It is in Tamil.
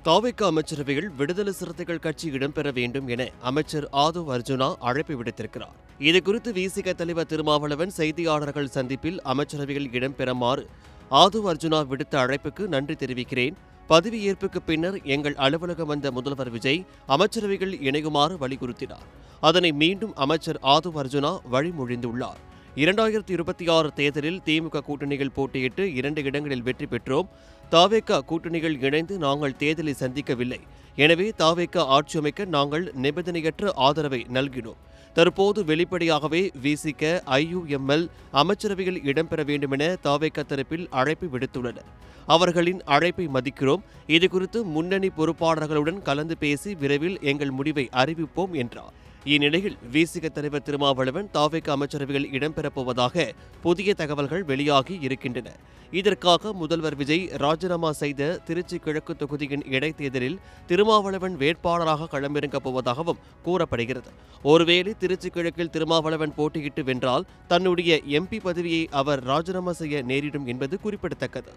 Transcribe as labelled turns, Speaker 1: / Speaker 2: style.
Speaker 1: தாவேகா அமைச்சரவையில் விடுதலை சிறுத்தைகள் கட்சி இடம்பெற வேண்டும் என அமைச்சர் ஆதவ் அர்ஜுனா அழைப்பு விடுத்திருக்கிறார். இதுகுறித்து விசிக தலைவர் திருமாவளவன் செய்தியாளர்கள் சந்திப்பில் அமைச்சரவையில் இடம்பெறுமாறு ஆதவ் அர்ஜுனா விடுத்த அழைப்புக்கு நன்றி தெரிவிக்கிறேன். பதவியேற்புக்கு பின்னர் எங்கள் அலுவலகம் வந்த முதல்வர் விஜய் அமைச்சரவைகள் இணையுமாறு வலியுறுத்தினார். அதனை மீண்டும் அமைச்சர் ஆதவ் அர்ஜுனா வழிமொழிந்துள்ளார். 2026 தேர்தலில் திமுக கூட்டணிகள் போட்டியிட்டு 2 இடங்களில் வெற்றி பெற்றோம். தாவேகா கூட்டணிகள் இணைந்து நாங்கள் தேர்தலை சந்திக்கவில்லை. எனவே தாவேகா ஆட்சி அமைக்க நாங்கள் நிபந்தனையற்ற ஆதரவை நல்கினோம். தற்போது வெளிப்படையாகவே விசிக, IUML அமைச்சரவையில் இடம்பெற வேண்டுமென தாவேகா தரப்பில் அழைப்பு விடுத்துள்ளனர். அவர்களின் அழைப்பை மதிக்கிறோம். இதுகுறித்து முன்னணி பொறுப்பாளர்களுடன் கலந்து பேசி விரைவில் எங்கள் முடிவை அறிவிப்போம் என்றார். இந்நிலையில் விசிக தலைவர் திருமாவளவன் தாவேகா அமைச்சரவையில் இடம்பெறப் போவதாக புதிய தகவல்கள் வெளியாகி இருக்கின்றன. இதற்காக முதல்வர் விஜய் ராஜினாமா செய்த திருச்சி கிழக்கு தொகுதியின் இடைத்தேர்தலில் திருமாவளவன் வேட்பாளராக களமிறங்கப் போவதாகவும் கூறப்படுகிறது. ஒருவேளை திருச்சி கிழக்கில் திருமாவளவன் போட்டியிட்டு வென்றால் தன்னுடைய MP பதவியை அவர் ராஜினாமா செய்ய நேரிடும் என்பது குறிப்பிடத்தக்கது.